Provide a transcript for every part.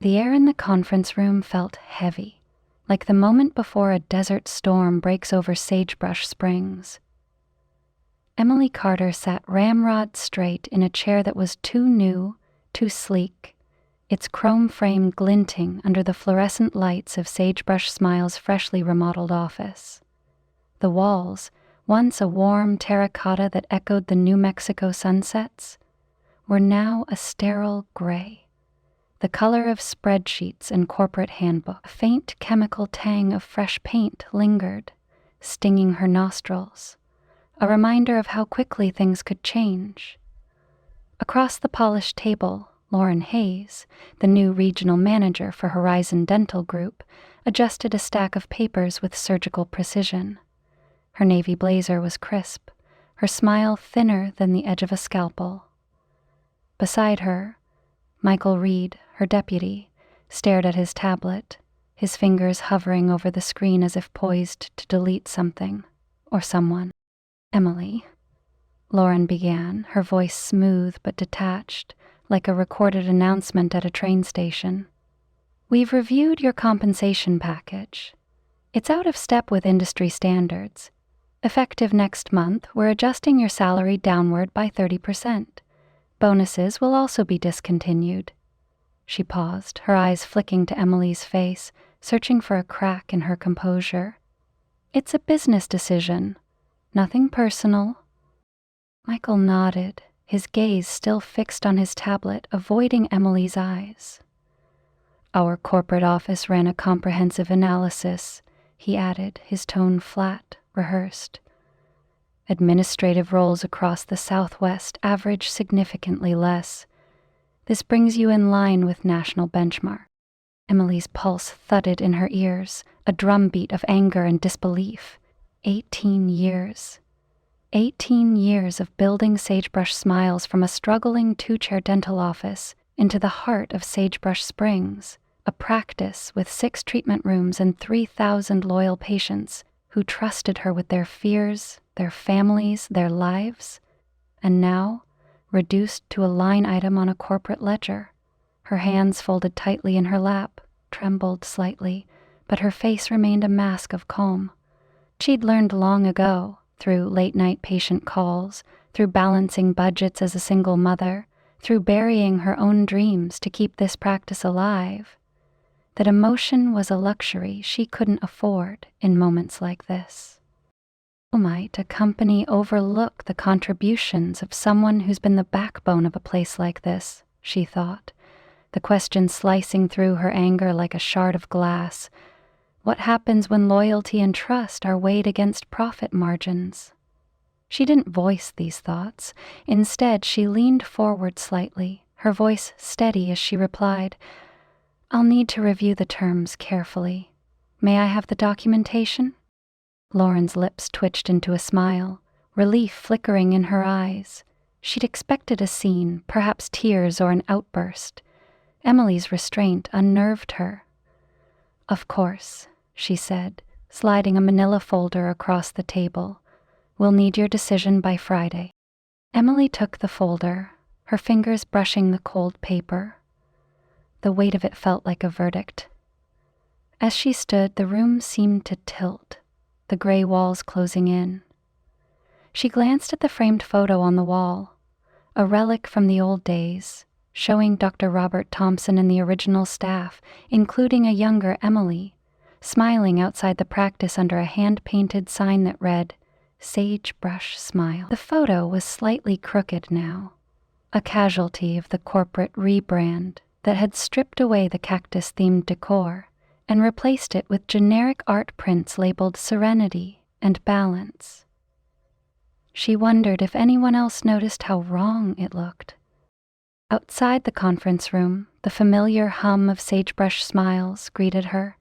The air in the conference room felt heavy, like the moment before a desert storm breaks over Sagebrush Springs. Emily Carter sat ramrod straight in a chair that was too new, too sleek, its chrome frame glinting under the fluorescent lights of Sagebrush Smile's freshly remodeled office. The walls, once a warm terracotta that echoed the New Mexico sunsets, were now a sterile gray, the color of spreadsheets and corporate handbooks. A faint chemical tang of fresh paint lingered, stinging her nostrils, a reminder of how quickly things could change. Across the polished table, Lauren Hayes, the new regional manager for Horizon Dental Group, adjusted a stack of papers with surgical precision. Her navy blazer was crisp, her smile thinner than the edge of a scalpel. Beside her, Michael Reed, her deputy, stared at his tablet, his fingers hovering over the screen as if poised to delete something or someone. "Emily," Lauren began, her voice smooth but detached, like a recorded announcement at a train station. "We've reviewed your compensation package. It's out of step with industry standards. Effective next month, we're adjusting your salary downward by 30%. Bonuses will also be discontinued." She paused, her eyes flicking to Emily's face, searching for a crack in her composure. "It's a business decision. Nothing personal." Michael nodded, his gaze still fixed on his tablet, avoiding Emily's eyes. "Our corporate office ran a comprehensive analysis," he added, his tone flat, rehearsed. "Administrative roles across the Southwest average significantly less. This brings you in line with national benchmark." Emily's pulse thudded in her ears, a drumbeat of anger and disbelief. 18 years. 18 years of building Sagebrush Smiles from a struggling two-chair dental office into the heart of Sagebrush Springs, a practice with 6 treatment rooms and 3,000 loyal patients who trusted her with their fears, their families, their lives. And now, reduced to a line item on a corporate ledger, her hands folded tightly in her lap, trembled slightly, but her face remained a mask of calm. She'd learned long ago, through late-night patient calls, through balancing budgets as a single mother, through burying her own dreams to keep this practice alive, that emotion was a luxury she couldn't afford in moments like this. How might a company overlook the contributions of someone who's been the backbone of a place like this, she thought, the question slicing through her anger like a shard of glass. What happens when loyalty and trust are weighed against profit margins? She didn't voice these thoughts. Instead, she leaned forward slightly, her voice steady as she replied, "I'll need to review the terms carefully. May I have the documentation?" Lauren's lips twitched into a smile, relief flickering in her eyes. She'd expected a scene, perhaps tears or an outburst. Emily's restraint unnerved her. "Of course," she said, sliding a manila folder across the table. "We'll need your decision by Friday." Emily took the folder, her fingers brushing the cold paper. The weight of it felt like a verdict. As she stood, the room seemed to tilt, the gray walls closing in. She glanced at the framed photo on the wall, a relic from the old days, showing Dr. Robert Thompson and the original staff, including a younger Emily, smiling outside the practice under a hand-painted sign that read, "Sagebrush Smile." The photo was slightly crooked now, a casualty of the corporate rebrand that had stripped away the cactus-themed decor and replaced it with generic art prints labeled Serenity and Balance. She wondered if anyone else noticed how wrong it looked. Outside the conference room, the familiar hum of Sagebrush Smiles greeted her,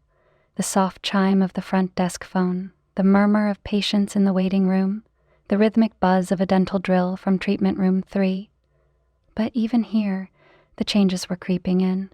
the soft chime of the front desk phone, the murmur of patients in the waiting room, the rhythmic buzz of a dental drill from treatment room 3. But even here, the changes were creeping in.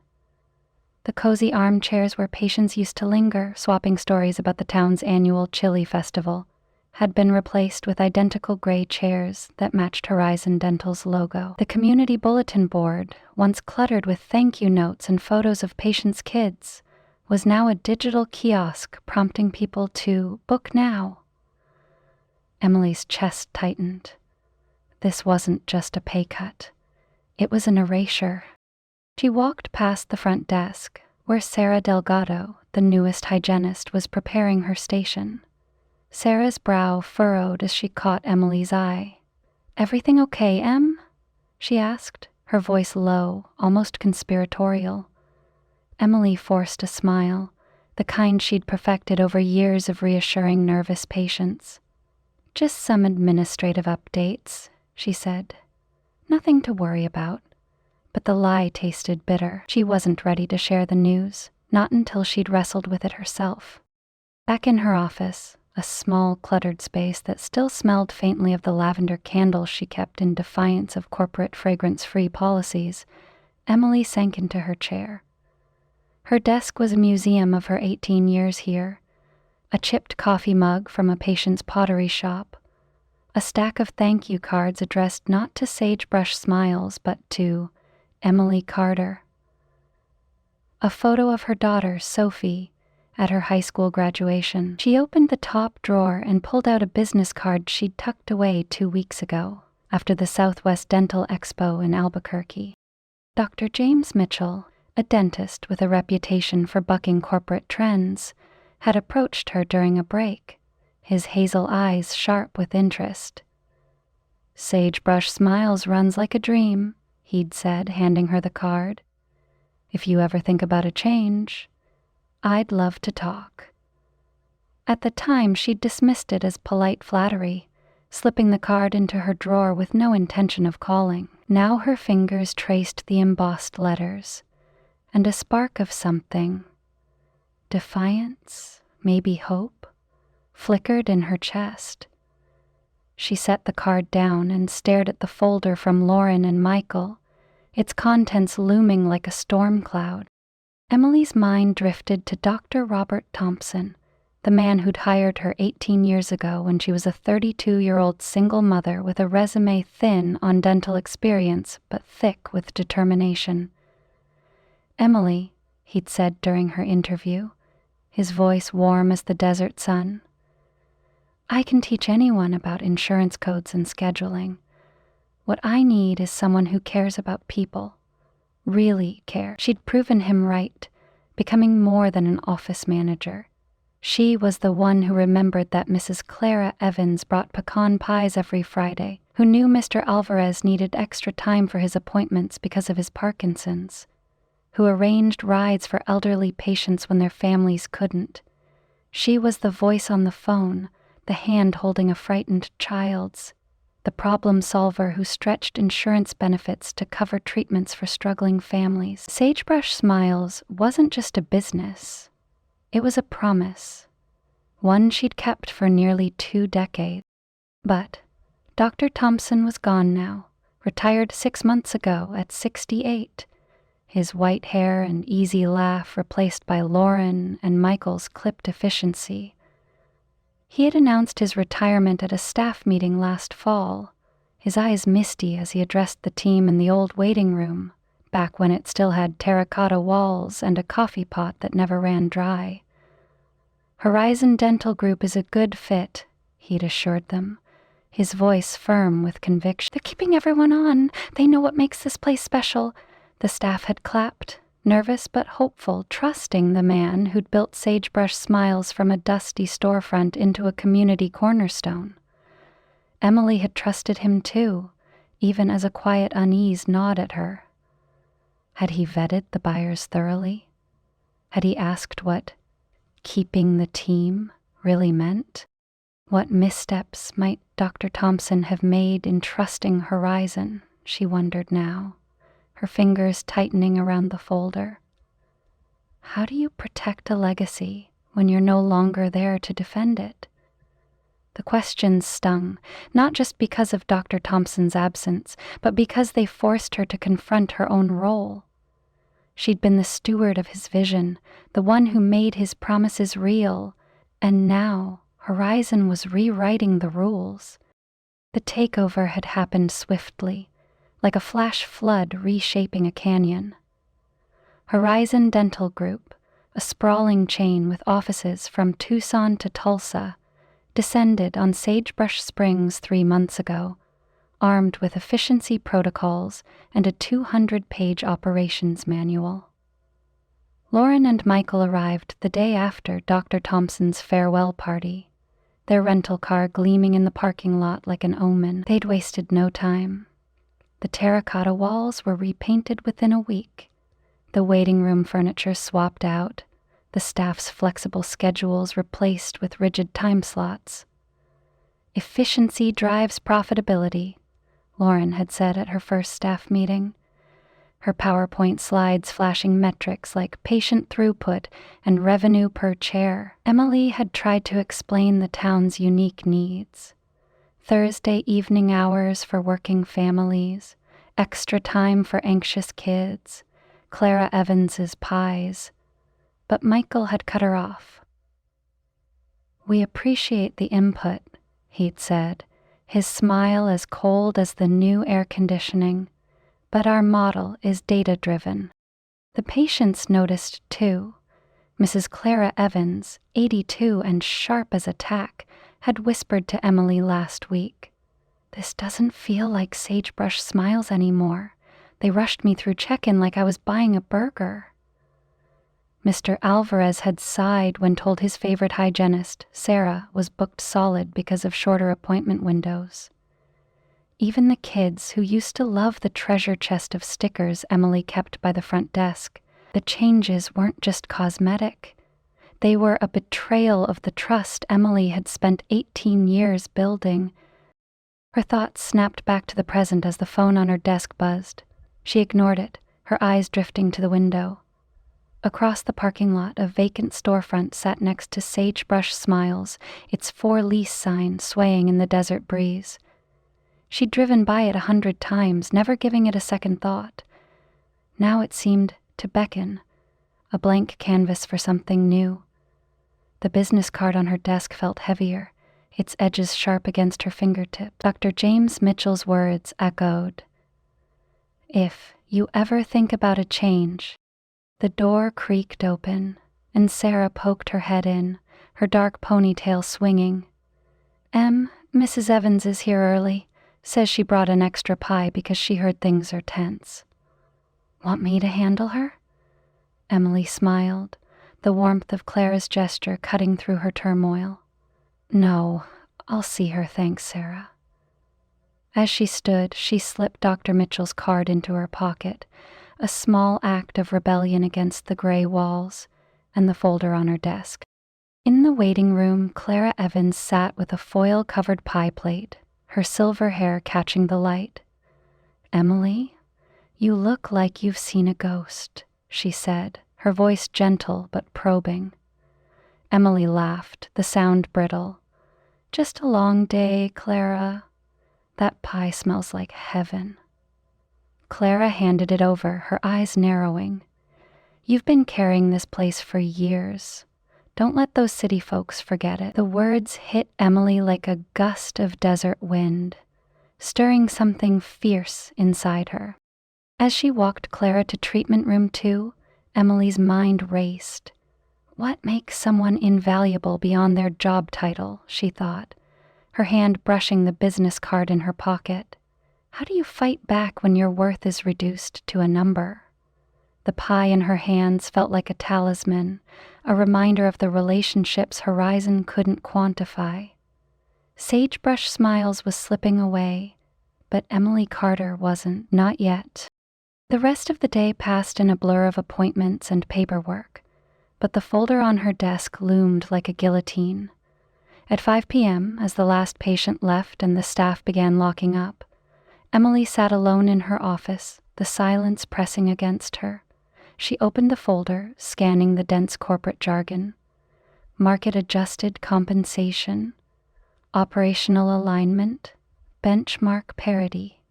The cozy armchairs where patients used to linger, swapping stories about the town's annual chili festival, had been replaced with identical gray chairs that matched Horizon Dental's logo. The community bulletin board, once cluttered with thank you notes and photos of patients' kids, was now a digital kiosk prompting people to book now. Emily's chest tightened. This wasn't just a pay cut. It was an erasure. She walked past the front desk, where Sarah Delgado, the newest hygienist, was preparing her station. Sarah's brow furrowed as she caught Emily's eye. "Everything okay, Em?" she asked, her voice low, almost conspiratorial. Emily forced a smile, the kind she'd perfected over years of reassuring nervous patients. "Just some administrative updates," she said. "Nothing to worry about." But the lie tasted bitter. She wasn't ready to share the news, not until she'd wrestled with it herself. Back in her office, a small, cluttered space that still smelled faintly of the lavender candles she kept in defiance of corporate fragrance-free policies, Emily sank into her chair. Her desk was a museum of her 18 years here, a chipped coffee mug from a patient's pottery shop, a stack of thank you cards addressed not to Sagebrush Smiles but to Emily Carter. A photo of her daughter, Sophie, at her high school graduation. She opened the top drawer and pulled out a business card she'd tucked away 2 weeks ago, after the Southwest Dental Expo in Albuquerque. Dr. James Mitchell, a dentist with a reputation for bucking corporate trends, had approached her during a break, his hazel eyes sharp with interest. "Sagebrush Smiles runs like a dream," he'd said, handing her the card. "If you ever think about a change, I'd love to talk." At the time, she'd dismissed it as polite flattery, slipping the card into her drawer with no intention of calling. Now her fingers traced the embossed letters, and a spark of something, defiance, maybe hope, flickered in her chest. She set the card down and stared at the folder from Lauren and Michael, its contents looming like a storm cloud. Emily's mind drifted to Dr. Robert Thompson, the man who'd hired her 18 years ago when she was a 32-year-old single mother with a resume thin on dental experience but thick with determination. "Emily," he'd said during her interview, his voice warm as the desert sun, "I can teach anyone about insurance codes and scheduling. What I need is someone who cares about people. Really cares." She'd proven him right, becoming more than an office manager. She was the one who remembered that Mrs. Clara Evans brought pecan pies every Friday, who knew Mr. Alvarez needed extra time for his appointments because of his Parkinson's, who arranged rides for elderly patients when their families couldn't. She was the voice on the phone, the hand holding a frightened child's, the problem solver who stretched insurance benefits to cover treatments for struggling families. Sagebrush Smiles wasn't just a business. It was a promise, one she'd kept for nearly 2 decades. But Dr. Thompson was gone now, retired 6 months ago at 68, his white hair and easy laugh replaced by Lauren and Michael's clipped efficiency. He had announced his retirement at a staff meeting last fall, his eyes misty as he addressed the team in the old waiting room, back when it still had terracotta walls and a coffee pot that never ran dry. "Horizon Dental Group is a good fit," he'd assured them, his voice firm with conviction. "They're keeping everyone on. They know what makes this place special." The staff had clapped, nervous but hopeful, trusting the man who'd built Sagebrush Smiles from a dusty storefront into a community cornerstone. Emily had trusted him too, even as a quiet unease gnawed at her. Had he vetted the buyers thoroughly? Had he asked what keeping the team really meant? What missteps might Dr. Thompson have made in trusting Horizon, she wondered now, her fingers tightening around the folder. How do you protect a legacy when you're no longer there to defend it? The questions stung, not just because of Dr. Thompson's absence, but because they forced her to confront her own role. She'd been the steward of his vision, the one who made his promises real, and now Horizon was rewriting the rules. The takeover had happened swiftly, like a flash flood reshaping a canyon. Horizon Dental Group, a sprawling chain with offices from Tucson to Tulsa, descended on Sagebrush Springs 3 months ago, armed with efficiency protocols and a 200-page operations manual. Lauren and Michael arrived the day after Dr. Thompson's farewell party, their rental car gleaming in the parking lot like an omen. They'd wasted no time. The terracotta walls were repainted within a week, the waiting room furniture swapped out, the staff's flexible schedules replaced with rigid time slots. Efficiency drives profitability, Lauren had said at her first staff meeting, her PowerPoint slides flashing metrics like patient throughput and revenue per chair. Emily had tried to explain the town's unique needs. Thursday evening hours for working families, extra time for anxious kids, Clara Evans's pies. But Michael had cut her off. "We appreciate the input," he'd said, his smile as cold as the new air conditioning, "but our model is data-driven." The patients noticed, too. Mrs. Clara Evans, 82 and sharp as a tack, had whispered to Emily last week, "This doesn't feel like Sagebrush Smiles anymore. They rushed me through check-in like I was buying a burger." Mr. Alvarez had sighed when told his favorite hygienist, Sarah, was booked solid because of shorter appointment windows. Even the kids, who used to love the treasure chest of stickers Emily kept by the front desk, the changes weren't just cosmetic. They were a betrayal of the trust Emily had spent 18 years building. Her thoughts snapped back to the present as the phone on her desk buzzed. She ignored it, her eyes drifting to the window. Across the parking lot, a vacant storefront sat next to Sagebrush Smiles, its for lease sign swaying in the desert breeze. She'd driven by it 100 times, never giving it a second thought. Now it seemed to beckon, a blank canvas for something new. The business card on her desk felt heavier, its edges sharp against her fingertips. Dr. James Mitchell's words echoed, "If you ever think about a change." The door creaked open, and Sarah poked her head in, her dark ponytail swinging. Mrs. Evans is here early. Says she brought an extra pie because she heard things are tense." "Want me to handle her?" Emily smiled, the warmth of Clara's gesture cutting through her turmoil. "No, I'll see her, thanks, Sarah." As she stood, she slipped Dr. Mitchell's card into her pocket, a small act of rebellion against the gray walls and the folder on her desk. In the waiting room, Clara Evans sat with a foil-covered pie plate, her silver hair catching the light. "Emily, you look like you've seen a ghost," she said, her voice gentle but probing. Emily laughed, the sound brittle. "Just a long day, Clara. That pie smells like heaven." Clara handed it over, her eyes narrowing. "You've been carrying this place for years. Don't let those city folks forget it." The words hit Emily like a gust of desert wind, stirring something fierce inside her. As she walked Clara to treatment room 2, Emily's mind raced. What makes someone invaluable beyond their job title, she thought, her hand brushing the business card in her pocket. How do you fight back when your worth is reduced to a number? The pie in her hands felt like a talisman, a reminder of the relationships Horizon couldn't quantify. Sagebrush Smiles was slipping away, but Emily Carter wasn't, not yet. The rest of the day passed in a blur of appointments and paperwork, but the folder on her desk loomed like a guillotine. At 5 p.m., as the last patient left and the staff began locking up, Emily sat alone in her office, the silence pressing against her. She opened the folder, scanning the dense corporate jargon. Market-adjusted compensation, operational alignment, benchmark parity.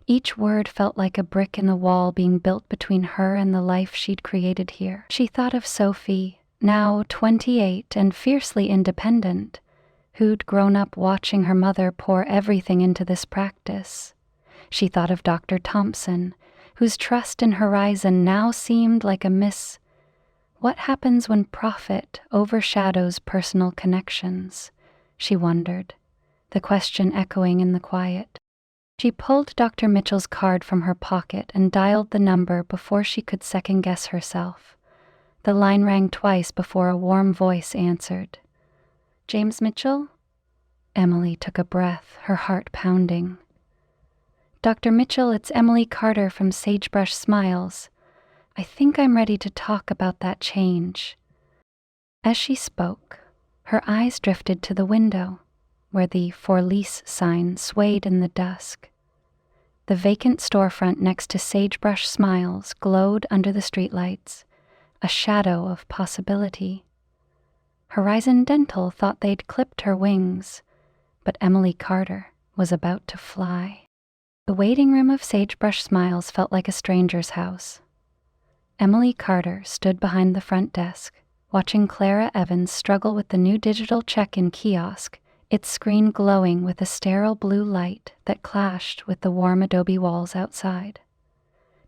Each word felt like a brick in the wall being built between her and the life she'd created here. She thought of Sophie, now 28 and fiercely independent, who'd grown up watching her mother pour everything into this practice. She thought of Dr. Thompson, whose trust in Horizon now seemed like a miss. What happens when profit overshadows personal connections? She wondered, the question echoing in the quiet. She pulled Dr. Mitchell's card from her pocket and dialed the number before she could second-guess herself. The line rang twice before a warm voice answered. "James Mitchell?" Emily took a breath, her heart pounding. "Dr. Mitchell, it's Emily Carter from Sagebrush Smiles. I think I'm ready to talk about that change." As she spoke, her eyes drifted to the window, where the "For Lease" sign swayed in the dusk. The vacant storefront next to Sagebrush Smiles glowed under the streetlights, a shadow of possibility. Horizon Dental thought they'd clipped her wings, but Emily Carter was about to fly. The waiting room of Sagebrush Smiles felt like a stranger's house. Emily Carter stood behind the front desk, watching Clara Evans struggle with the new digital check-in kiosk, its screen glowing with a sterile blue light that clashed with the warm adobe walls outside.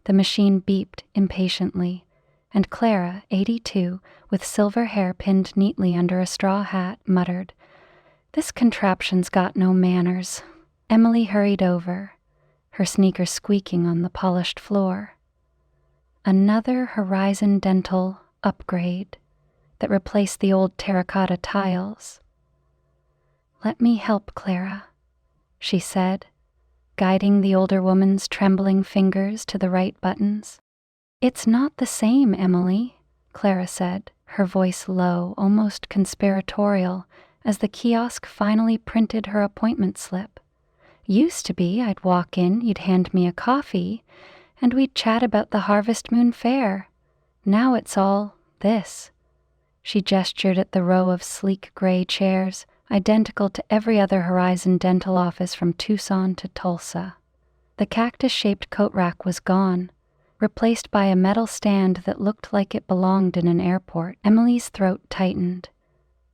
The machine beeped impatiently, and Clara, 82, with silver hair pinned neatly under a straw hat, muttered, "This contraption's got no manners." Emily hurried over, her sneakers squeaking on the polished floor. Another Horizon Dental upgrade that replaced the old terracotta tiles. "Let me help, Clara," she said, guiding the older woman's trembling fingers to the right buttons. "It's not the same, Emily," Clara said, her voice low, almost conspiratorial, as the kiosk finally printed her appointment slip. "Used to be I'd walk in, you'd hand me a coffee, and we'd chat about the Harvest Moon Fair. Now it's all this." She gestured at the row of sleek gray chairs, identical to every other Horizon Dental office from Tucson to Tulsa. The cactus-shaped coat rack was gone, replaced by a metal stand that looked like it belonged in an airport. Emily's throat tightened.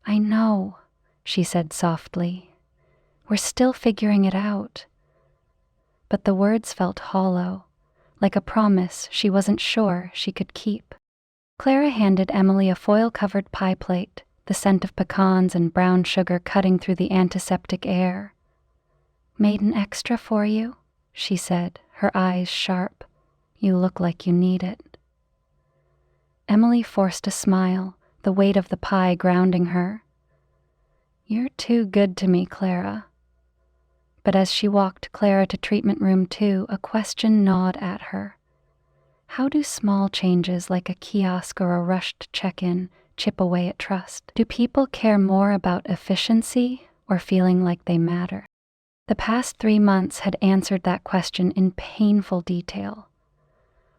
"I know," she said softly. "We're still figuring it out." But the words felt hollow, like a promise she wasn't sure she could keep. Clara handed Emily a foil-covered pie plate, the scent of pecans and brown sugar cutting through the antiseptic air. "Made an extra for you," she said, her eyes sharp. "You look like you need it." Emily forced a smile, the weight of the pie grounding her. "You're too good to me, Clara." But as she walked Clara to treatment room 2, a question gnawed at her. How do small changes like a kiosk or a rushed check-in chip away at trust? Do people care more about efficiency or feeling like they matter? The past 3 months had answered that question in painful detail.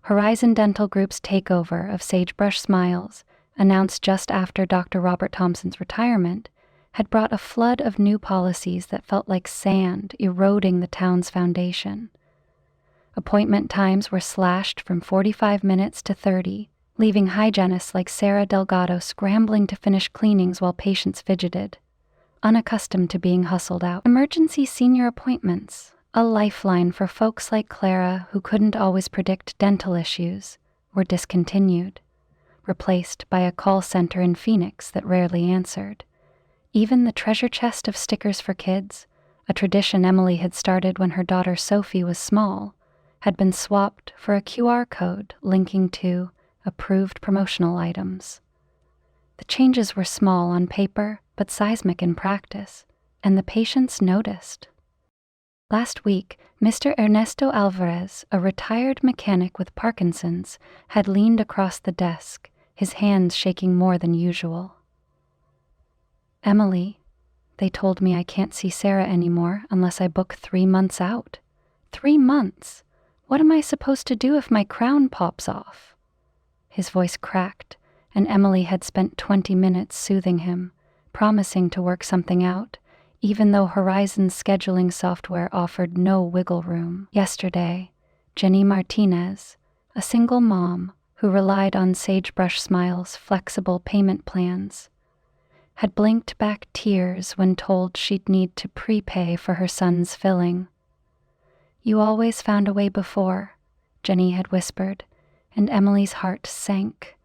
Horizon Dental Group's takeover of Sagebrush Smiles, announced just after Dr. Robert Thompson's retirement, had brought a flood of new policies that felt like sand eroding the town's foundation. Appointment times were slashed from 45 minutes to 30, leaving hygienists like Sarah Delgado scrambling to finish cleanings while patients fidgeted, unaccustomed to being hustled out. Emergency senior appointments, a lifeline for folks like Clara who couldn't always predict dental issues, were discontinued, replaced by a call center in Phoenix that rarely answered. Even the treasure chest of stickers for kids, a tradition Emily had started when her daughter Sophie was small, had been swapped for a QR code linking to approved promotional items. The changes were small on paper, but seismic in practice, and the patients noticed. Last week, Mr. Ernesto Alvarez, a retired mechanic with Parkinson's, had leaned across the desk, his hands shaking more than usual. "Emily, they told me I can't see Sarah anymore unless I book 3 months out. 3 months! What am I supposed to do if my crown pops off?" His voice cracked, and Emily had spent 20 minutes soothing him, promising to work something out, even though Horizon's scheduling software offered no wiggle room. Yesterday, Jenny Martinez, a single mom who relied on Sagebrush Smiles' flexible payment plans, had blinked back tears when told she'd need to prepay for her son's filling. "You always found a way before," Jenny had whispered, and Emily's heart sank,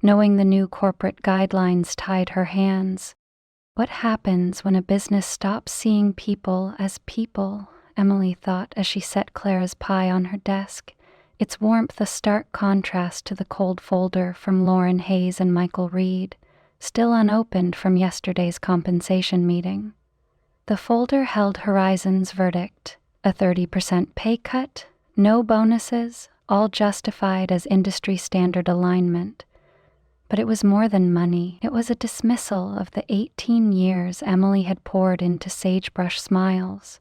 knowing the new corporate guidelines tied her hands. What happens when a business stops seeing people as people? Emily thought as she set Clara's pie on her desk, its warmth a stark contrast to the cold folder from Lauren Hayes and Michael Reed, still unopened from yesterday's compensation meeting. The folder held Horizon's verdict, a 30% pay cut, no bonuses, all justified as industry standard alignment. But it was more than money. It was a dismissal of the 18 years Emily had poured into Sagebrush Smiles,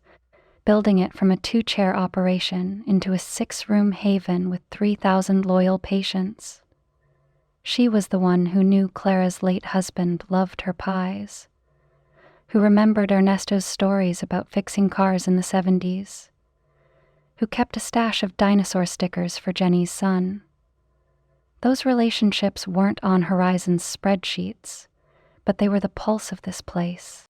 building it from a 2-chair operation into a 6-room haven with 3,000 loyal patients. She was the one who knew Clara's late husband loved her pies, who remembered Ernesto's stories about fixing cars in the 70s, who kept a stash of dinosaur stickers for Jenny's son. Those relationships weren't on Horizon's spreadsheets, but they were the pulse of this place.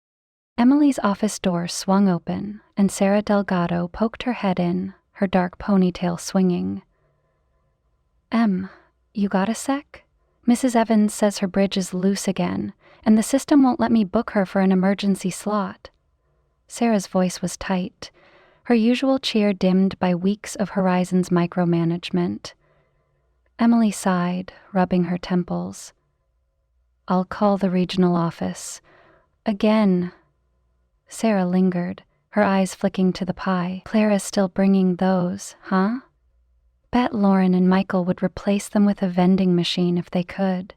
Emily's office door swung open, and Sarah Delgado poked her head in, her dark ponytail swinging. "Em, you got a sec? Mrs. Evans says her bridge is loose again, and the system won't let me book her for an emergency slot." Sarah's voice was tight, her usual cheer dimmed by weeks of Horizon's micromanagement. Emily sighed, rubbing her temples. "I'll call the regional office. Again." Sarah lingered, her eyes flicking to the pie. "Clara's still bringing those, huh?" Bet Lauren and Michael would replace them with a vending machine if they could.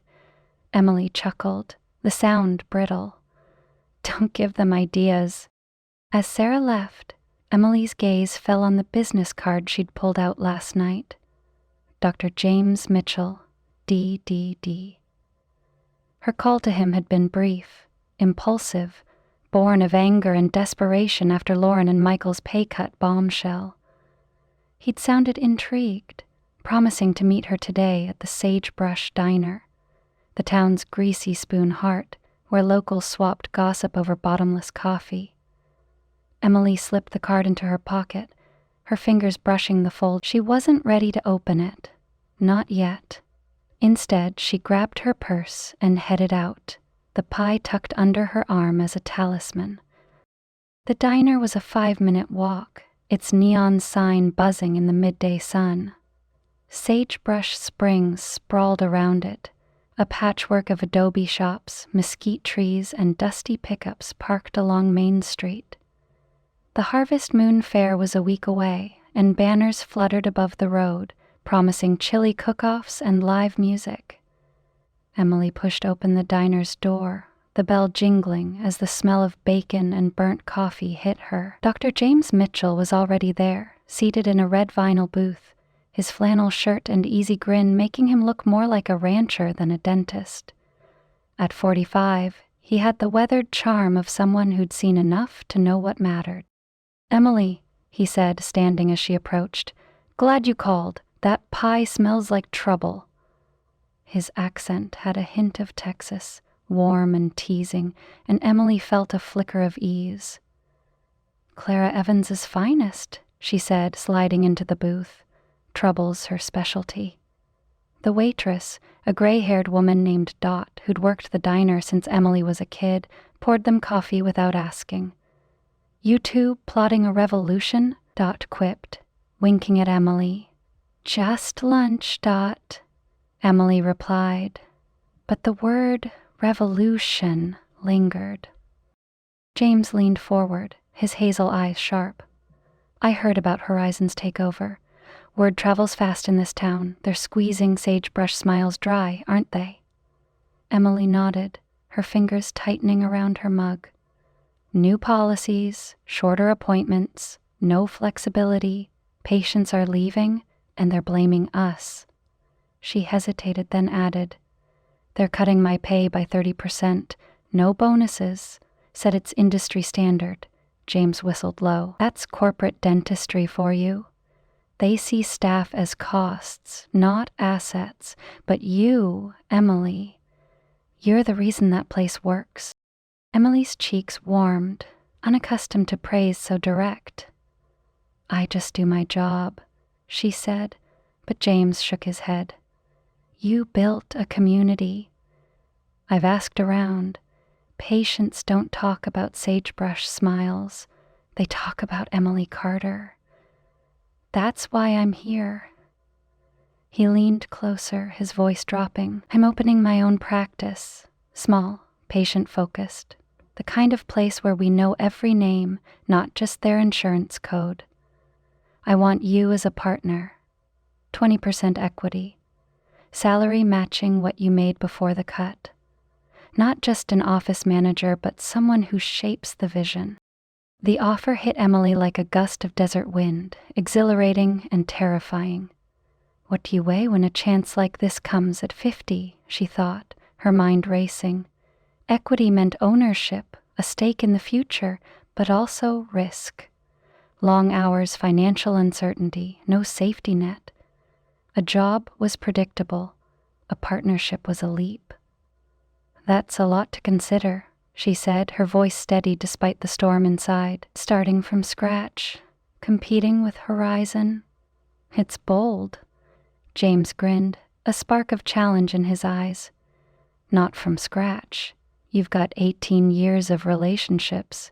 Emily chuckled, the sound brittle. "Don't give them ideas." As Sarah left, Emily's gaze fell on the business card she'd pulled out last night. Dr. James Mitchell, D.D.D. Her call to him had been brief, impulsive, born of anger and desperation after Lauren and Michael's pay cut bombshell. He'd sounded intrigued, promising to meet her today at the Sagebrush Diner, the town's greasy spoon heart, where locals swapped gossip over bottomless coffee. Emily slipped the card into her pocket, her fingers brushing the fold. She wasn't ready to open it. Not yet. Instead, she grabbed her purse and headed out, the pie tucked under her arm as a talisman. The diner was a 5-minute walk, its neon sign buzzing in the midday sun. Sagebrush Springs sprawled around it, a patchwork of adobe shops, mesquite trees, and dusty pickups parked along Main Street. The Harvest Moon Fair was a week away, and banners fluttered above the road, promising chili cook-offs and live music. Emily pushed open the diner's door, the bell jingling as the smell of bacon and burnt coffee hit her. Dr. James Mitchell was already there, seated in a red vinyl booth, his flannel shirt and easy grin making him look more like a rancher than a dentist. At 45, he had the weathered charm of someone who'd seen enough to know what mattered. "Emily," he said, standing as she approached, "glad you called. That pie smells like trouble." His accent had a hint of Texas, warm and teasing, and Emily felt a flicker of ease. "Clara Evans's finest," she said, sliding into the booth. Trouble's her specialty. The waitress, a gray-haired woman named Dot, who'd worked the diner since Emily was a kid, poured them coffee without asking. "You two plotting a revolution?" Dot quipped, winking at Emily. "Just lunch, Dot," Emily replied, but the word revolution lingered. James leaned forward, his hazel eyes sharp. "I heard about Horizon's takeover. Word travels fast in this town. They're squeezing Sagebrush Smiles dry, aren't they?" Emily nodded, her fingers tightening around her mug. "New policies, shorter appointments, no flexibility, patients are leaving, and they're blaming us." She hesitated, then added, "They're cutting my pay by 30%, no bonuses, said it's industry standard." James whistled low. "That's corporate dentistry for you. They see staff as costs, not assets, but you, Emily, you're the reason that place works." Emily's cheeks warmed, unaccustomed to praise so direct. "I just do my job," she said, but James shook his head. "You built a community. I've asked around. Patients don't talk about sagebrush smiles. They talk about Emily Carter. That's why I'm here." He leaned closer, his voice dropping. "I'm opening my own practice. Small, patient-focused. The kind of place where we know every name, not just their insurance code. I want you as a partner. 20% equity. Salary matching what you made before the cut. Not just an office manager, but someone who shapes the vision." The offer hit Emily like a gust of desert wind, exhilarating and terrifying. What do you weigh when a chance like this comes at 50, she thought, her mind racing. Equity meant ownership, a stake in the future, but also risk. Long hours, financial uncertainty, no safety net. A job was predictable. A partnership was a leap. "That's a lot to consider," she said, her voice steady despite the storm inside. "Starting from scratch, competing with Horizon. It's bold." James grinned, a spark of challenge in his eyes. "Not from scratch. You've got 18 years of relationships.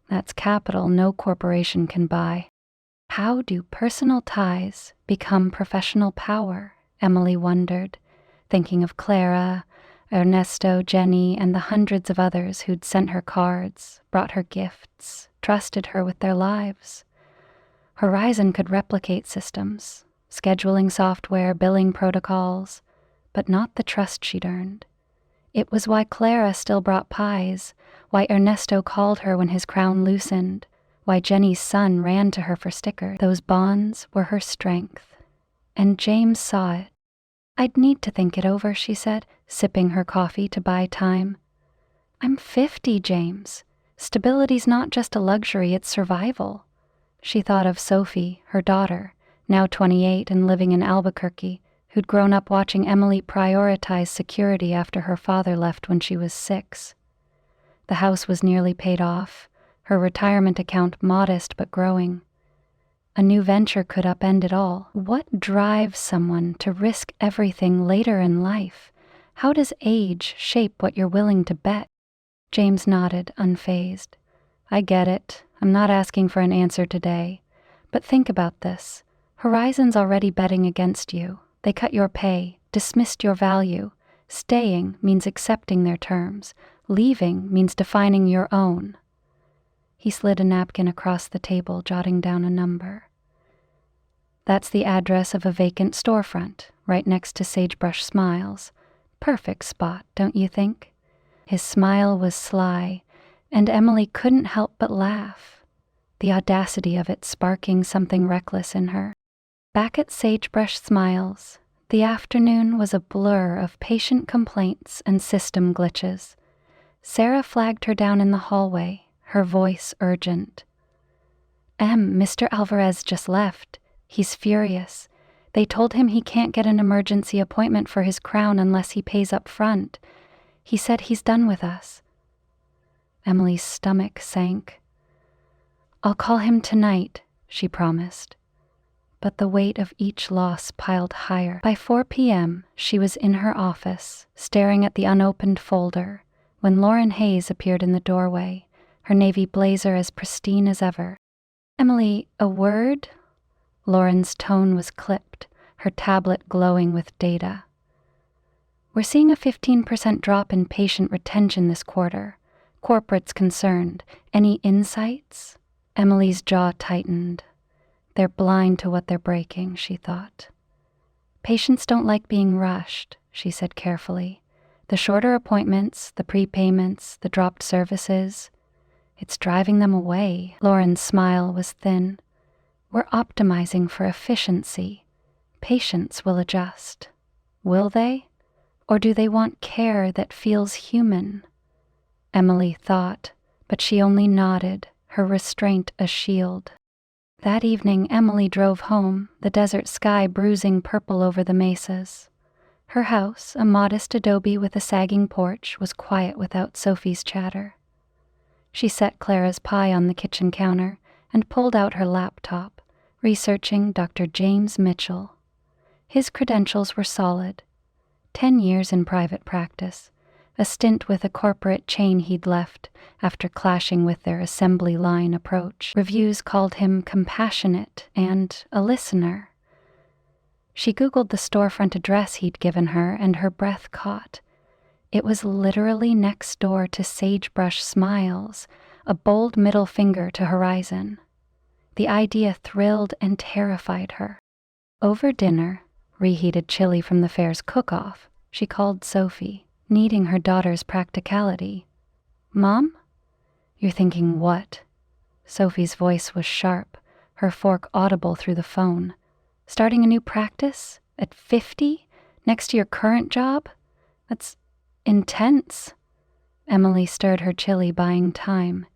That's capital no corporation can buy." How do personal ties become professional power? Emily wondered, thinking of Clara, Ernesto, Jenny, and the hundreds of others who'd sent her cards, brought her gifts, trusted her with their lives. Horizon could replicate systems, scheduling software, billing protocols, but not the trust she'd earned. It was why Clara still brought pies, why Ernesto called her when his crown loosened, why Jenny's son ran to her for stickers. Those bonds were her strength, and James saw it. "I'd need to think it over," she said, sipping her coffee to buy time. "I'm 50, James. Stability's not just a luxury, it's survival." She thought of Sophie, her daughter, now 28 and living in Albuquerque, who'd grown up watching Emily prioritize security after her father left when she was 6. The house was nearly paid off, her retirement account modest but growing. A new venture could upend it all. What drives someone to risk everything later in life? How does age shape what you're willing to bet? James nodded, unfazed. "I get it. I'm not asking for an answer today. But think about this. Horizon's already betting against you. They cut your pay, dismissed your value. Staying means accepting their terms. Leaving means defining your own." He slid a napkin across the table, jotting down a number. "That's the address of a vacant storefront, right next to Sagebrush Smiles. Perfect spot, don't you think?" His smile was sly, and Emily couldn't help but laugh, the audacity of it sparking something reckless in her. Back at Sagebrush Smiles, the afternoon was a blur of patient complaints and system glitches. Sarah flagged her down in the hallway, her voice urgent. Mr. Alvarez just left. He's furious. They told him he can't get an emergency appointment for his crown unless he pays up front. He said he's done with us." Emily's stomach sank. "I'll call him tonight," she promised. But the weight of each loss piled higher. By 4 p.m., she was in her office, staring at the unopened folder, when Lauren Hayes appeared in the doorway, her navy blazer as pristine as ever. "Emily, a word?" Lauren's tone was clipped, her tablet glowing with data. "We're seeing a 15% drop in patient retention this quarter. Corporate's concerned. Any insights?" Emily's jaw tightened. They're blind to what they're breaking, she thought. "Patients don't like being rushed," she said carefully. "The shorter appointments, the prepayments, the dropped services. It's driving them away." Lauren's smile was thin. "We're optimizing for efficiency. Patients will adjust. Will they? Or do they want care that feels human?" Emily thought, but she only nodded, her restraint a shield. That evening, Emily drove home, the desert sky bruising purple over the mesas. Her house, a modest adobe with a sagging porch, was quiet without Sophie's chatter. She set Clara's pie on the kitchen counter and pulled out her laptop, researching Dr. James Mitchell. His credentials were solid. 10 years in private practice, a stint with a corporate chain he'd left after clashing with their assembly line approach. Reviews called him compassionate and a listener. She Googled the storefront address he'd given her, and her breath caught. It was literally next door to Sagebrush Smiles, a bold middle finger to Horizon. The idea thrilled and terrified her. Over dinner, reheated chili from the fair's cook-off, she called Sophie, needing her daughter's practicality. "Mom?" "You're thinking what?" Sophie's voice was sharp, her fork audible through the phone. "Starting a new practice? At 50? Next to your current job? That's intense." Emily stirred her chili, buying time.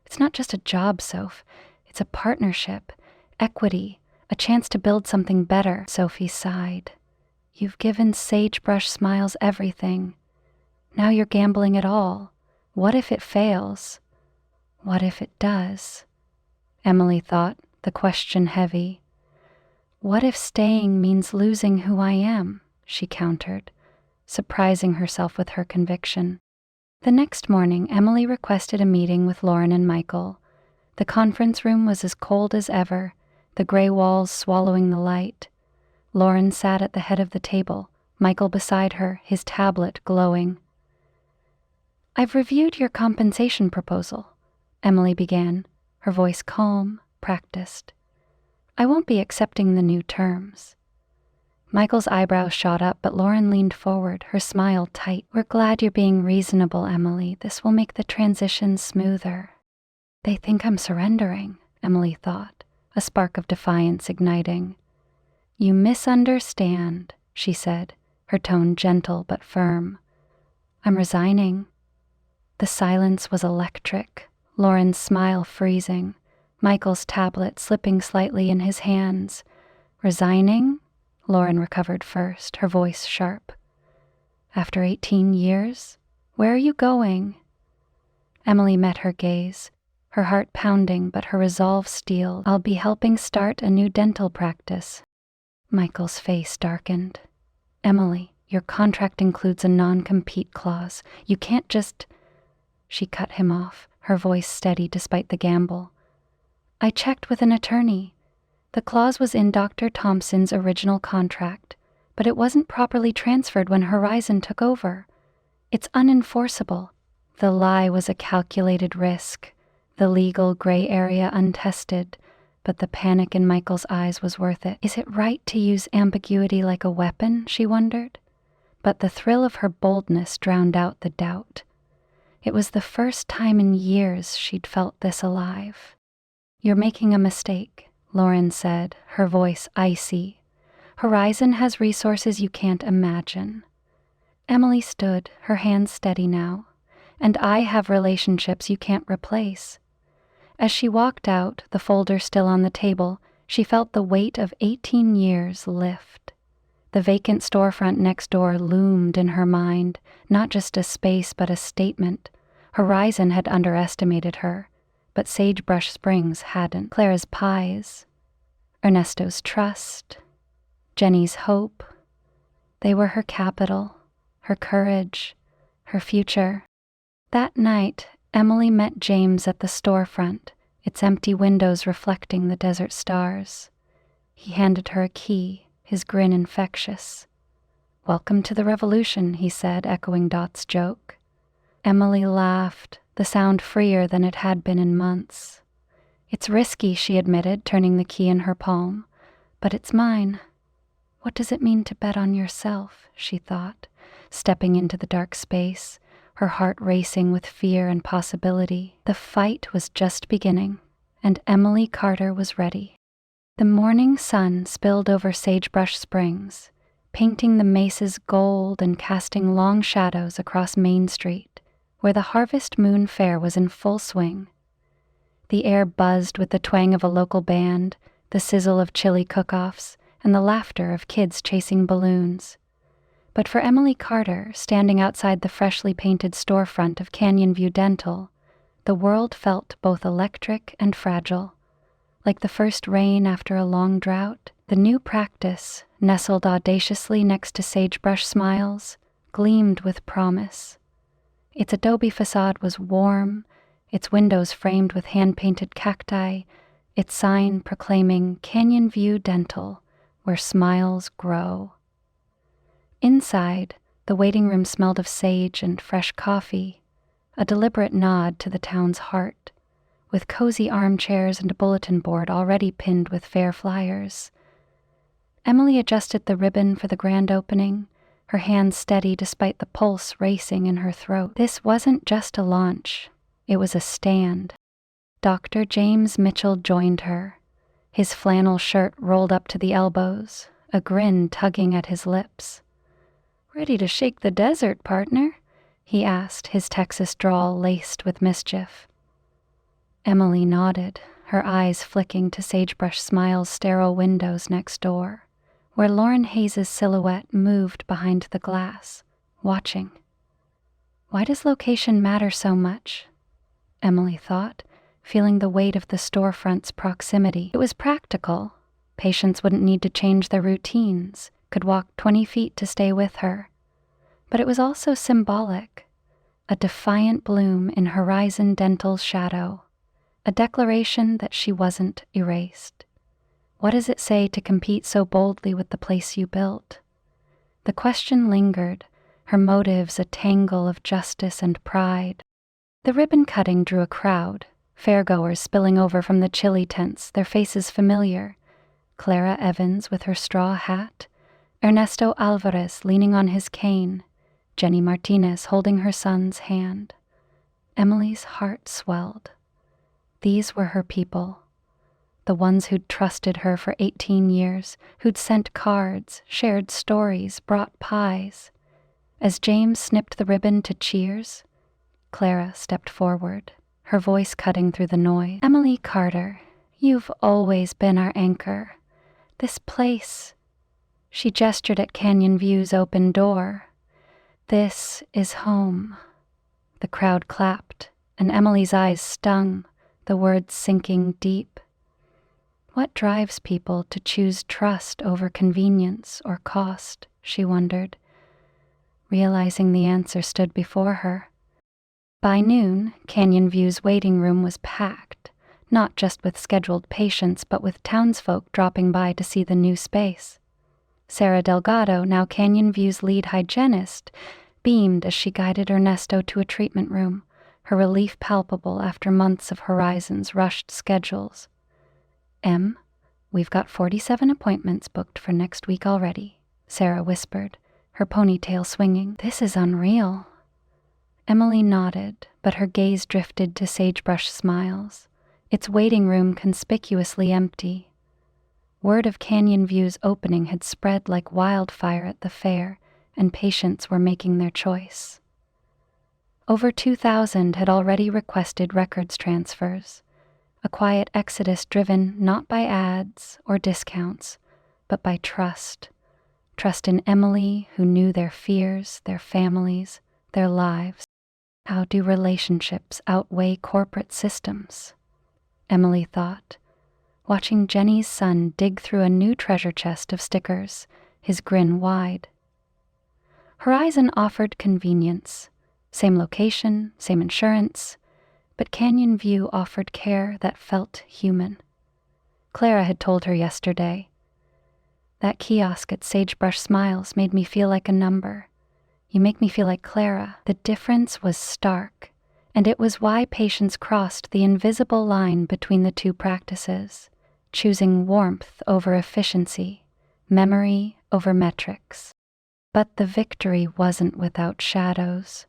"It's not just a job, Soph. It's a partnership, equity, a chance to build something better." Sophie sighed. "You've given Sagebrush Smiles everything. Now you're gambling it all. What if it fails? What if it does?" Emily thought, the question heavy. "What if staying means losing who I am?" she countered, surprising herself with her conviction. The next morning, Emily requested a meeting with Lauren and Michael. The conference room was as cold as ever, the gray walls swallowing the light. Lauren sat at the head of the table, Michael beside her, his tablet glowing. "I've reviewed your compensation proposal," Emily began, her voice calm, practiced. "I won't be accepting the new terms." Michael's eyebrows shot up, but Lauren leaned forward, her smile tight. "We're glad you're being reasonable, Emily. This will make the transition smoother." "They think I'm surrendering," Emily thought, a spark of defiance igniting. "You misunderstand," she said, her tone gentle but firm. "I'm resigning." The silence was electric, Lauren's smile freezing, Michael's tablet slipping slightly in his hands. "Resigning?" Lauren recovered first, her voice sharp. "After 18 years? Where are you going?" Emily met her gaze, her heart pounding but her resolve steeled. "I'll be helping start a new dental practice." Michael's face darkened. "Emily, your contract includes a non-compete clause. You can't just—" She cut him off, her voice steady despite the gamble. "I checked with an attorney. The clause was in Dr. Thompson's original contract, but it wasn't properly transferred when Horizon took over. It's unenforceable." The lie was a calculated risk, the legal gray area untested, but the panic in Michael's eyes was worth it. Is it right to use ambiguity like a weapon, she wondered? But the thrill of her boldness drowned out the doubt. It was the first time in years she'd felt this alive. "You're making a mistake," Lauren said, her voice icy. "Horizon has resources you can't imagine." Emily stood, her hands steady now. "And I have relationships you can't replace." As she walked out, the folder still on the table, she felt the weight of 18 years lift. The vacant storefront next door loomed in her mind, not just a space but a statement. Horizon had underestimated her, but Sagebrush Springs hadn't. Clara's pies, Ernesto's trust, Jenny's hope, they were her capital, her courage, her future. That night, Emily met James at the storefront, its empty windows reflecting the desert stars. He handed her a key, his grin infectious. "Welcome to the revolution," he said, echoing Dot's joke. Emily laughed, the sound freer than it had been in months. "It's risky," she admitted, turning the key in her palm, "but it's mine." "What does it mean to bet on yourself?" she thought, stepping into the dark space, her heart racing with fear and possibility. The fight was just beginning, and Emily Carter was ready. The morning sun spilled over Sagebrush Springs, painting the mesas gold and casting long shadows across Main Street, where the Harvest Moon Fair was in full swing. The air buzzed with the twang of a local band, the sizzle of chili cook-offs, and the laughter of kids chasing balloons. But for Emily Carter, standing outside the freshly painted storefront of Canyon View Dental, The world felt both electric and fragile. Like the first rain after a long drought, the new practice, nestled audaciously next to Sagebrush Smiles, gleamed with promise. Its adobe facade was warm, its windows framed with hand-painted cacti, its sign proclaiming Canyon View Dental, where smiles grow. Inside, the waiting room smelled of sage and fresh coffee, a deliberate nod to the town's heart, with cozy armchairs and a bulletin board already pinned with fair flyers. Emily adjusted the ribbon for the grand opening, her hands steady despite the pulse racing in her throat. This wasn't just a launch, it was a stand. Dr. James Mitchell joined her, his flannel shirt rolled up to the elbows, a grin tugging at his lips. "Ready to shake the desert, partner?" he asked, his Texas drawl laced with mischief. Emily nodded, her eyes flicking to Sagebrush Smiles' sterile windows next door, where Lauren Hayes' silhouette moved behind the glass, watching. Why does location matter so much? Emily thought, feeling the weight of the storefront's proximity. It was practical. Patients wouldn't need to change their routines, could walk 20 feet to stay with her. But it was also symbolic, a defiant bloom in Horizon Dental's shadow, a declaration that she wasn't erased. What does it say to compete so boldly with the place you built? The question lingered, her motives a tangle of justice and pride. The ribbon cutting drew a crowd, fairgoers spilling over from the chili tents, their faces familiar. Clara Evans with her straw hat, Ernesto Alvarez leaning on his cane, Jenny Martinez holding her son's hand. Emily's heart swelled. These were her people, the ones who'd trusted her for 18 years, who'd sent cards, shared stories, brought pies. As James snipped the ribbon to cheers, Clara stepped forward, her voice cutting through the noise. "Emily Carter, you've always been our anchor. This place," she gestured at Canyon View's open door, "this is home." The crowd clapped, and Emily's eyes stung, the words sinking deep. What drives people to choose trust over convenience or cost, she wondered, realizing the answer stood before her. By noon, Canyon View's waiting room was packed, not just with scheduled patients but with townsfolk dropping by to see the new space. Sarah Delgado, now Canyon View's lead hygienist, beamed as she guided Ernesto to a treatment room, her relief palpable after months of Horizon's rushed schedules. "Em, we've got 47 appointments booked for next week already," Sarah whispered, her ponytail swinging. "This is unreal." Emily nodded, but her gaze drifted to Sagebrush Smiles, its waiting room conspicuously empty. Word of Canyon View's opening had spread like wildfire at the fair, and patients were making their choice. Over 2,000 had already requested records transfers, a quiet exodus driven not by ads or discounts, but by trust. Trust in Emily, who knew their fears, their families, their lives. How do relationships outweigh corporate systems? Emily thought, watching Jenny's son dig through a new treasure chest of stickers, his grin wide. Horizon offered convenience, same location, same insurance, but Canyon View offered care that felt human. Clara had told her yesterday, "That kiosk at Sagebrush Smiles made me feel like a number. You make me feel like Clara." The difference was stark, and it was why patients crossed the invisible line between the two practices, choosing warmth over efficiency, memory over metrics. But the victory wasn't without shadows.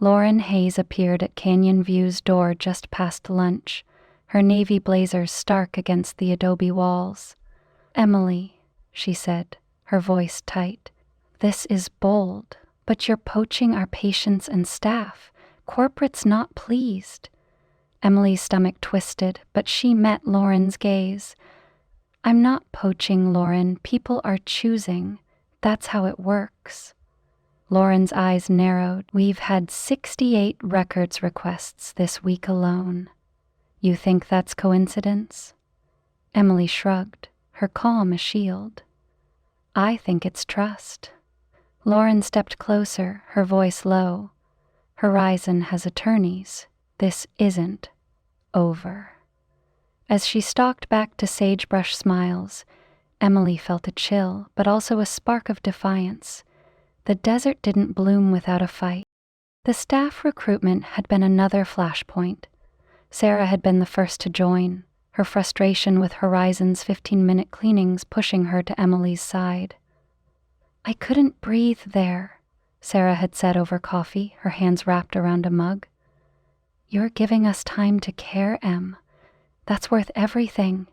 Lauren Hayes appeared at Canyon View's door just past lunch, her navy blazer stark against the adobe walls. "Emily," she said, her voice tight, "this is bold, but you're poaching our patients and staff. Corporate's not pleased." Emily's stomach twisted, but she met Lauren's gaze. "I'm not poaching, Lauren. People are choosing. That's how it works." Lauren's eyes narrowed. "We've had 68 records requests this week alone. You think that's coincidence?" Emily shrugged, her calm a shield. "I think it's trust." Lauren stepped closer, her voice low. "Horizon has attorneys. This isn't over." As she stalked back to Sagebrush Smiles, Emily felt a chill, but also a spark of defiance. The desert didn't bloom without a fight. The staff recruitment had been another flashpoint. Sarah had been the first to join, her frustration with Horizon's 15-minute cleanings pushing her to Emily's side. "I couldn't breathe there," Sarah had said over coffee, her hands wrapped around a mug. "You're giving us time to care, Em. That's worth everything."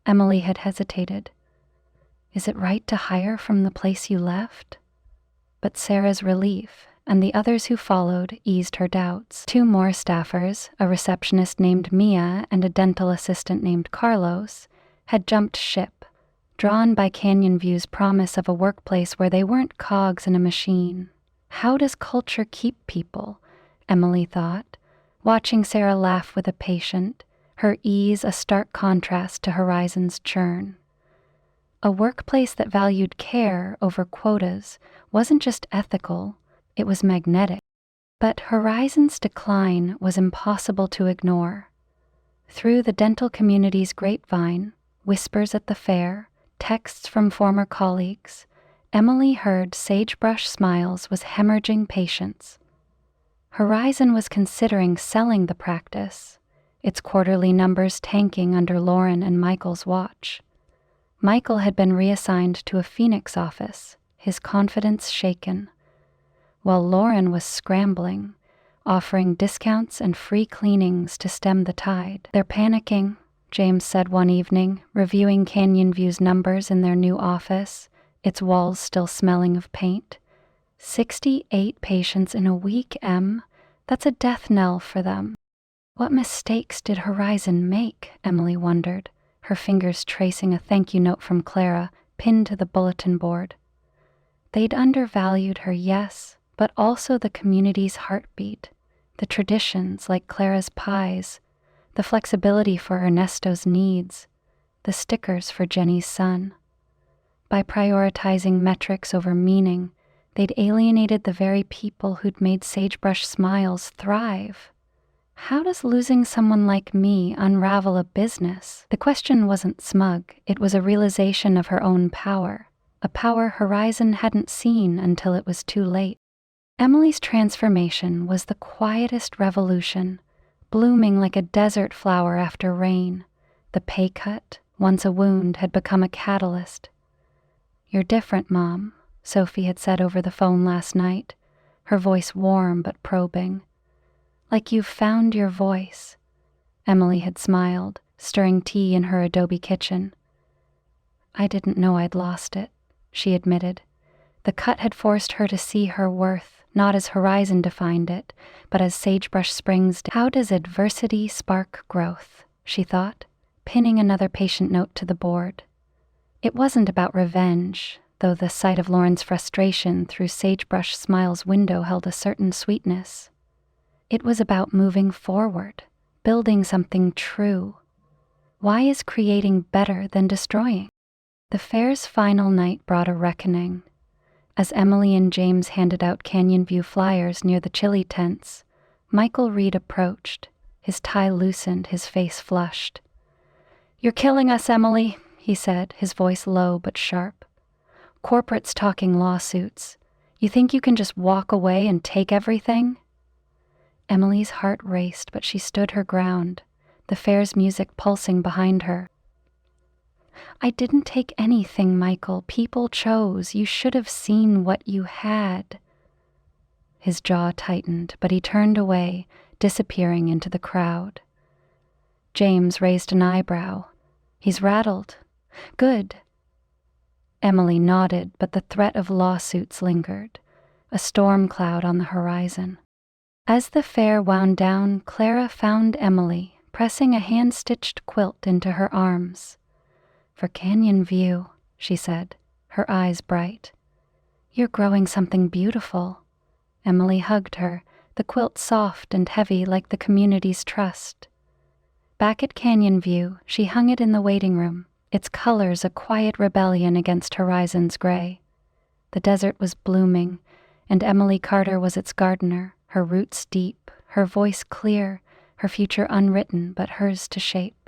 Emily had hesitated. "Is it right to hire from the place you left?" But Sarah's relief, and the others who followed, eased her doubts. 2 more staffers, a receptionist named Mia and a dental assistant named Carlos, had jumped ship, drawn by Canyon View's promise of a workplace where they weren't cogs in a machine. How does culture keep people? Emily thought, watching Sarah laugh with a patient, her ease a stark contrast to Horizon's churn. A workplace that valued care over quotas wasn't just ethical, it was magnetic. But Horizon's decline was impossible to ignore. Through the dental community's grapevine, whispers at the fair, texts from former colleagues, Emily heard Sagebrush Smiles was hemorrhaging patients. Horizon was considering selling the practice, its quarterly numbers tanking under Lauren and Michael's watch. Michael had been reassigned to a Phoenix office, his confidence shaken, while Lauren was scrambling, offering discounts and free cleanings to stem the tide. "They're panicking," James said one evening, reviewing Canyon View's numbers in their new office, its walls still smelling of paint. 68 patients in a week, Em. That's a death knell for them. What mistakes did Horizon make? Emily wondered, her fingers tracing a thank you note from Clara, pinned to the bulletin board. They'd undervalued her, yes, but also the community's heartbeat, the traditions like Clara's pies, the flexibility for Ernesto's needs, the stickers for Jenny's son. By prioritizing metrics over meaning, they'd alienated the very people who'd made Sagebrush Smiles thrive. How does losing someone like me unravel a business? The question wasn't smug, it was a realization of her own power, a power Horizon hadn't seen until it was too late. Emily's transformation was the quietest revolution, blooming like a desert flower after rain. The pay cut, once a wound, had become a catalyst. "You're different, Mom," Sophie had said over the phone last night, her voice warm but probing. "Like you've found your voice." Emily had smiled, stirring tea in her adobe kitchen. "I didn't know I'd lost it," she admitted. The cut had forced her to see her worth, not as Horizon defined it, but as Sagebrush Springs did. How does adversity spark growth? She thought, pinning another patient note to the board. It wasn't about revenge, though the sight of Lauren's frustration through Sagebrush Smiles' window held a certain sweetness. It was about moving forward, building something true. Why is creating better than destroying? The fair's final night brought a reckoning. As Emily and James handed out Canyon View flyers near the chili tents, Michael Reed approached, his tie loosened, his face flushed. "You're killing us, Emily," he said, his voice low but sharp. "Corporate's talking lawsuits. You think you can just walk away and take everything?" Emily's heart raced, but she stood her ground, the fair's music pulsing behind her. "I didn't take anything, Michael. People chose. You should have seen what you had." His jaw tightened, but he turned away, disappearing into the crowd. James raised an eyebrow. "He's rattled. Good." Emily nodded, but the threat of lawsuits lingered, a storm cloud on the horizon. As the fair wound down, Clara found Emily, pressing a hand-stitched quilt into her arms. "For Canyon View," she said, her eyes bright. You're growing something beautiful. Emily hugged her, the quilt soft and heavy like the community's trust. Back at Canyon View, she hung it in the waiting room, its colors a quiet rebellion against horizon's gray. The desert was blooming, and Emily Carter was its gardener, her roots deep, her voice clear, her future unwritten but hers to shape.